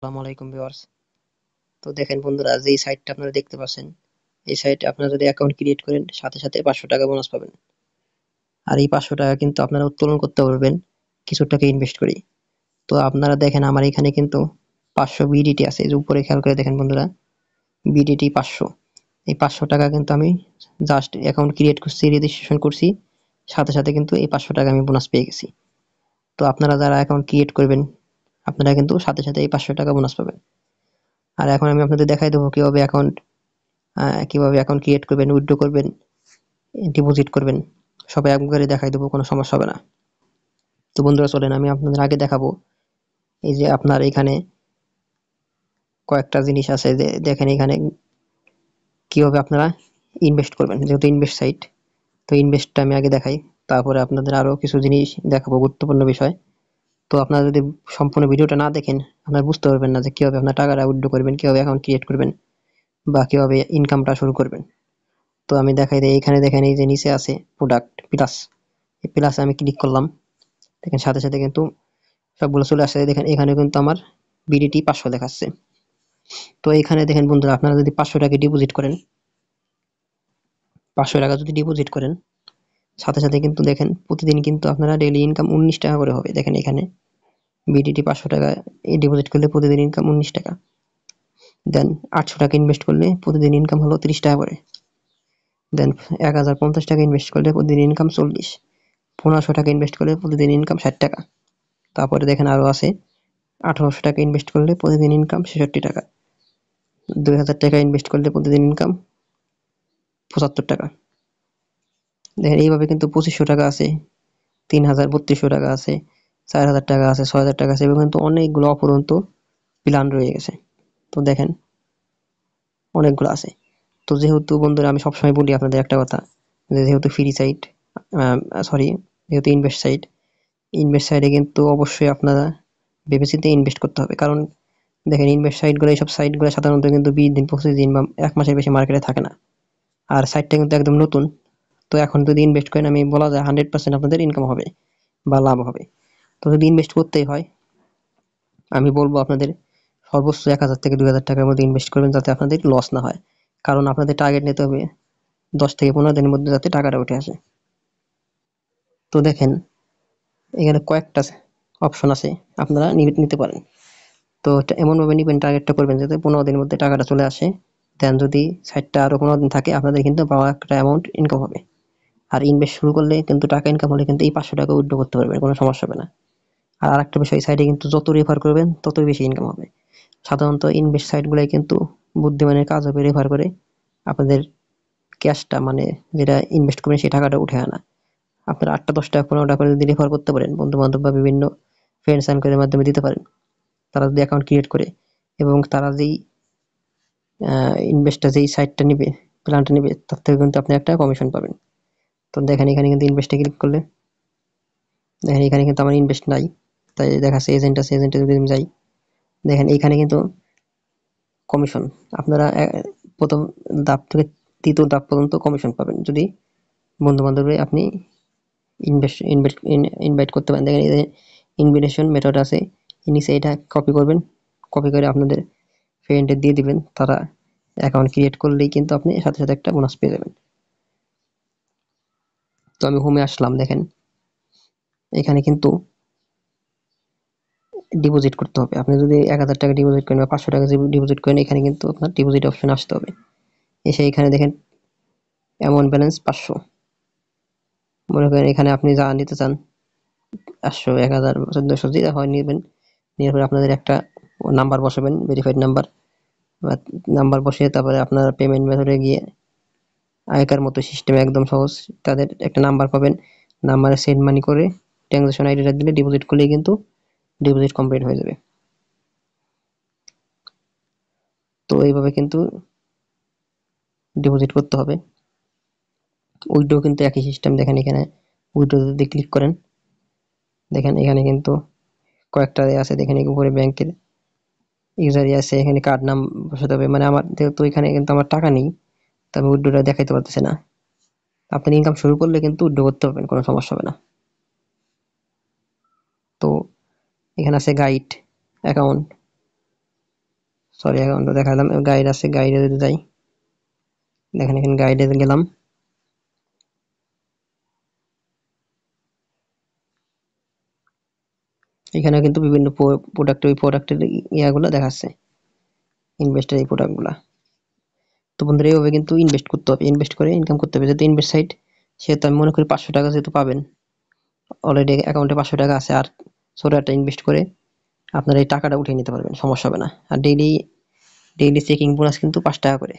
আসসালামু আলাইকুম ভিউয়ার্স। তো দেখেন বন্ধুরা, যে এই সাইটটা আপনারা দেখতে পাচ্ছেন, এই সাইটে আপনারা যদি অ্যাকাউন্ট ক্রিয়েট করেন সাথে সাথে 500 টাকা বোনাস পাবেন। আর এই 500 টাকা কিন্তু আপনারা উত্তোলন করতে পারবেন কিছু টাকা ইনভেস্ট করে। তো আপনারা দেখেন আমার এখানে কিন্তু 500 বিডিটি আছে। এই যে উপরে খেয়াল করে দেখেন বন্ধুরা, বিডিটি 500। এই 500 টাকা কিন্তু আমি জাস্ট অ্যাকাউন্ট ক্রিয়েট করছি, রেজিস্ট্রেশন করছি, সাথে সাথে কিন্তু এই 500 টাকা আমি বোনাস পেয়ে গেছি। তো আপনারা যারা অ্যাকাউন্ট ক্রিয়েট করবেন, আপনারা কিন্তু সাথে সাথে এই 500 টাকা বোনাস পাবেন। আর এখন আমি আপনাদের দেখাই দেবো কিভাবে অ্যাকাউন্ট ক্রিয়েট করবেন, উইথড্র করবেন, ডিপোজিট করবেন, সবাই একবারে দেখাই দেবো, কোনো সমস্যা হবে না। তো বন্ধুরা চলেন আমি আপনাদের আগে দেখাবো। এই যে আপনার এখানে কয়েকটা জিনিস আছে, যে দেখেন এখানে কিভাবে আপনারা ইনভেস্ট করবেন, যেহেতু ইনভেস্ট সাইট। তো ইনভেস্টটা আমি আগে দেখাই, তারপরে আপনাদের আরো কিছু জিনিস দেখাবো, গুরুত্বপূর্ণ বিষয়। তো আপনারা যদি সম্পূর্ণ ভিডিওটা না দেখেন, আপনারা বুঝতে পারবেন না যে কিভাবে আপনার টাকাটা উইথড্র করবেন, কিভাবে অ্যাকাউন্ট ক্রিয়েট করবেন, বা কিভাবে ইনকামটা শুরু করবেন। তো আমি দেখাই দিই, এখানে দেখেন এই যে নিচে আছে প্রোডাক্ট প্লাস, এই প্লাসে আমি ক্লিক করলাম। দেখেন সাথে সাথে কিন্তু সবগুলো চলে আসছে। দেখেন এখানে কিন্তু আমার বিডিটি 500 দেখাচ্ছে। তো এখানে দেখেন বন্ধুরা, আপনারা যদি 500 টাকা ডিপোজিট করেন, 500 টাকা যদি ডিপোজিট করেন, সাথে সাথে কিন্তু দেখেন প্রতিদিন কিন্তু আপনারা ডেইলি ইনকাম 19 টাকা করে হবে। দেখেন এখানে বিডিটি 500 টাকা ডিপোজিট করলে প্রতিদিন ইনকাম 19 টাকা। দেন 800 টাকা ইনভেস্ট করলে প্রতিদিন ইনকাম হলো 30 টাকা করে। দেন 1050 টাকা ইনভেস্ট করলে প্রতিদিন ইনকাম 40। 1500 টাকা ইনভেস্ট করলে প্রতিদিন ইনকাম 60 টাকা। তারপরে দেখেন আরো আছে, 1800 টাকা ইনভেস্ট করলে প্রতিদিন ইনকাম 66 টাকা। 2000 টাকা ইনভেস্ট করলে প্রতিদিন ইনকাম 75 টাকা। দেখেন এইভাবে কিন্তু 2500 টাকা আছে, 3000 3200 টাকা আছে, 4000 টাকা আছে, 6000 টাকা আছে, এবং কিন্তু অনেকগুলো অপরন্ত প্ল্যান রয়ে গেছে। তো দেখেন অনেকগুলো আছে। তো যেহেতু বন্ধুরা আমি সবসময় বলি আপনাদের একটা কথা, যে যেহেতু ফ্রি সাইট, সরি, যেহেতু ইনভেস্ট সাইট, ইনভেস্ট সাইটে কিন্তু অবশ্যই আপনারা ভেবেচিন্তে ইনভেস্ট করতে হবে। কারণ দেখেন ইনভেস্ট সাইটগুলো, এইসব সাইটগুলো সাধারণত কিন্তু 20 দিন 25 দিন বা 1 মাসের বেশি মার্কেটে থাকে না। আর সাইটটা কিন্তু একদম নতুন। তো এখন যদি ইনভেস্ট করেন, আমি বলা যায় 100% আপনাদের ইনকাম হবে বা লাভ হবে। তো যদি ইনভেস্ট করতেই হয়, আমি বলবো আপনাদের সর্বোচ্চ 1000 থেকে 2000 টাকার মধ্যে ইনভেস্ট করবেন, যাতে আপনাদের লস না হয়। কারণ আপনাদের টার্গেট নিতে হবে 10 থেকে 15 দিনের মধ্যে যাতে টাকাটা উঠে আসে। তো দেখেন এখানে কয়েকটা অপশন আছে, আপনারা নিতে পারেন। তো এমনভাবে নিবেন, টার্গেটটা করবেন যাতে 15 দিনের মধ্যে টাকাটা চলে আসে। দেন যদি সাইটটা আরো 15 দিন থাকে, আপনাদের কিন্তু পাওয়া একটা অ্যামাউন্ট ইনকাম হবে। আর ইনভেস্ট শুরু করলে কিন্তু টাকা ইনকাম হলে কিন্তু এই 500 টাকা উইথড্র করতে পারবেন, কোনো সমস্যা হবে না। আর আরেকটা বিষয়, সাইটে কিন্তু যত রেফার করবেন ততই বেশি ইনকাম হবে। সাধারণত ইনভেস্ট সাইটগুলাই কিন্তু বুদ্ধিমানের কাজ হবে রেফার করে আপনাদের ক্যাশটা, মানে যেটা ইনভেস্ট করবেন সেই টাকাটা উঠে আনা। আপনারা 8টা 10টা 15টা করে যদি রেফার করতে পারেন, বন্ধু বান্ধব বা বিভিন্ন ফ্রেন্ড সার্কেলের মাধ্যমে দিতে পারেন, তারা যদি অ্যাকাউন্ট ক্রিয়েট করে, এবং তারা যেই ইনভেস্টটা যেই সাইটটা নিবে, প্ল্যানটা নিবে, তার থেকে কিন্তু আপনি একটা কমিশন পাবেন। তো দেখেন এখানে কিন্তু ইনভেস্টে ক্লিক করলে, দেখেন এখানে কিন্তু আমার ইনভেস্ট নাই, তাই দেখাচ্ছে এজেন্ট আছে, এজেন্টে যদি আমি যাই, দেখেন এইখানে কিন্তু কমিশন, আপনারা প্রথম ধাপ থেকে তৃতীয় ধাপ পর্যন্ত কমিশন পাবেন যদি বন্ধু বান্ধবরা আপনি ইনভাইট করতে পারেন। দেখেন এই যে ইনভিটেশন মেথড আছে, নিচে এটা কপি করবেন, কপি করে আপনাদের ফ্রেন্ডে দিয়ে দিবেন, তারা অ্যাকাউন্ট ক্রিয়েট করলেই কিন্তু আপনি সাথে সাথে একটা বোনাস পেয়ে যাবেন। তো আমি হোমে আসলাম, দেখেন এখানে কিন্তু ডিপোজিট করতে হবে। আপনি যদি 1000 টাকা ডিপোজিট করেন বা 500 টাকা ডিপোজিট করেন, এখানে কিন্তু আপনার ডিপোজিট অপশন আসতে হবে। এসে এখানে দেখেন অ্যামাউন্ট ব্যালেন্স 500, মনে করেন এখানে আপনি যা নিতে চান, 500, 1000, 1400 যেটা হয় নেবেন। নেওয়ার পরে আপনাদের একটা নাম্বার বসাবেন, ভেরিফাইড নাম্বার, বা নাম্বার বসিয়ে তারপরে আপনার পেমেন্ট মেথডে গিয়ে আগেকার মতো সিস্টেমে একদম সহজ, তাদের একটা নাম্বার পাবেন, নাম্বারে সেন্ড মানি করে ট্রানজাকশন আইডিটা দিলে ডিপোজিট করলেই কিন্তু ডিপোজিট কমপ্লিট হয়ে যাবে। তো এইভাবে কিন্তু ডিপোজিট করতে হবে। উইথড্র কিন্তু একই সিস্টেম। দেখেন এখানে উইথড্র যদি ক্লিক করেন, দেখেন এখানে কিন্তু কয়েকটা আছে, দেখেন উপরে ব্যাংকের ইউজারই আছে, এখানে কার্ড নাম বসাতে হবে। মানে আমার যেহেতু এখানে কিন্তু আমার টাকা নেই, তো আমি উইথড্রটা দেখাইতে পারতেছি না। আপনি ইনকাম শুরু করলে কিন্তু উইথড্র করতে পারবেন, কোনো সমস্যা হবে না। তো এখানে আছে গাইড অ্যাকাউন্ট, সরি অ্যাকাউন্টটা দেখালাম, গাইড আছে, গাইডে যদি যাই, দেখেন এখানে গাইডে গেলাম, এখানে কিন্তু বিভিন্ন প্রোডাক্ট, ওই প্রোডাক্টের ইয়াগুলো দেখাচ্ছে, ইনভেস্টের এই প্রোডাক্টগুলা। তো বন্ধুরা এইভাবে কিন্তু ইনভেস্ট করতে হবে, ইনভেস্ট করে ইনকাম করতে হবে। যেহেতু ইনভেস্ট সাইট, সেহেতু আমি মনে করি 500 টাকা যেহেতু পাবেন, অলরেডি অ্যাকাউন্টে 500 টাকা আছে, আর ছোট একটা ইনভেস্ট করে আপনারা এই টাকাটা উঠিয়ে নিতে পারবেন, সমস্যা হবে না। আর ডেইলি ডেইলি চেকিং বোনাস কিন্তু 5 টাকা করে।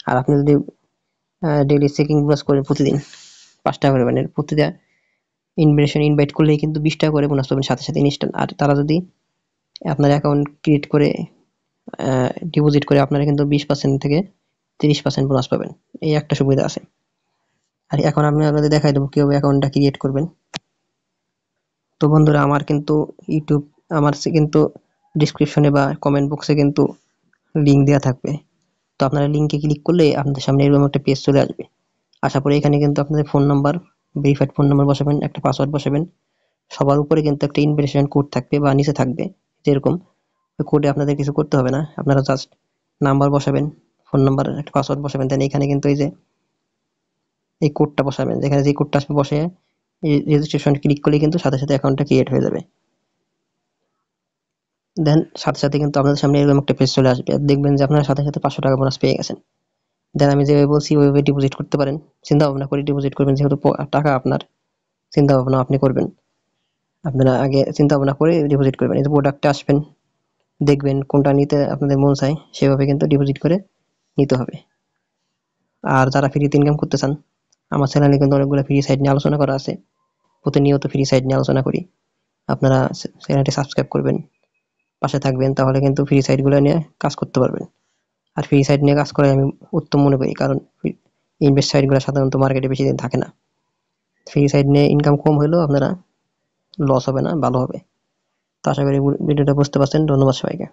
আর আপনি যদি ডেইলি চেকিং বোনাস করেন প্রতিদিন 5 টাকা করে, মানে প্রতিটা ইনভিটেশন ইনভাইট করলেই কিন্তু 20 টাকা করে বোনাস পাবেন সাথে সাথে ইনস্ট্যান্ট। আর তারা যদি আপনার অ্যাকাউন্ট ক্রিয়েট করে ডিপোজিট করে, আপনারা কিন্তু 20% থেকে 30% বোনাস পাবেন, এই একটা সুবিধা আছে। আর এখন আমি আপনাদের দেখাই দেবো কিভাবে অ্যাকাউন্টটা ক্রিয়েট করবেন। তো বন্ধুরা আমার কিন্তু ইউটিউব, আমার কিন্তু ডিসক্রিপশনে বা কমেন্ট বক্সে কিন্তু লিঙ্ক দেওয়া থাকবে। তো আপনারা লিঙ্কে ক্লিক করলে আপনাদের সামনে এরকম একটা পেজ চলে আসবে। আসার পরে এখানে কিন্তু আপনাদের phone number, verified phone number বসাবেন, একটা পাসওয়ার্ড বসাবেন। সবার উপরে কিন্তু একটা ইনভিটেশন কোড থাকবে বা নিচে থাকবে যেরকম, ওই কোডে আপনাদের কিছু করতে হবে না, আপনারা জাস্ট নাম্বার বসাবেন, ফোন নাম্বার, একটা পাসওয়ার্ড বসাবেন। দেন এখানে কিন্তু এই যে এই কোডটা বসাবেন, যেখানে যে কোডটা আসবে বসে রেজিস্ট্রেশন ক্লিক করলে কিন্তু সাথে সাথে অ্যাকাউন্টটা ক্রিয়েট হয়ে যাবে। দেন সাথে সাথে কিন্তু আপনাদের সামনে এরকম একটা পেজ চলে আসবে, দেখবেন যে আপনারা সাথে সাথে 500 টাকা বোনাস পেয়ে গেছেন। দেন আমি যেভাবে বলছি ওইভাবে ডিপোজিট করতে পারেন, চিন্তা ভাবনা করে ডিপোজিট করবেন, যেহেতু টাকা আপনার, চিন্তা ভাবনা আপনি করবেন। আপনারা আগে চিন্তা ভাবনা করে ডিপোজিট করবেন। এই যে প্রোডাক্টে আসবেন, দেখবেন কোনটা নিতে আপনাদের মন চায়, সেভাবে কিন্তু ডিপোজিট করে নিতে হবে। আর যারা ফ্রিতে ইনকাম করতে চান, আমার চ্যানেলে কিন্তু অনেকগুলো ফ্রি সাইট নিয়ে আলোচনা করা আছে, প্রতিনিয়ত ফ্রি সাইট নিয়ে আলোচনা করি। আপনারা চ্যানেলটি সাবস্ক্রাইব করবেন, পাশে থাকবেন, তাহলে কিন্তু ফ্রি সাইটগুলো নিয়ে কাজ করতে পারবেন। আর ফ্রি সাইট নিয়ে কাজ করাই আমি উত্তম মনে করি, কারণ ইনভেস্ট সাইটগুলো সাধারণত মার্কেটে বেশি দিন থাকে না। ফ্রি সাইট নিয়ে ইনকাম কম হলেও আপনারা লস হবে না, ভালো হবে। তো আশা করি ভিডিওটা বুঝতে পারছেন। ধন্যবাদ সবাইকে।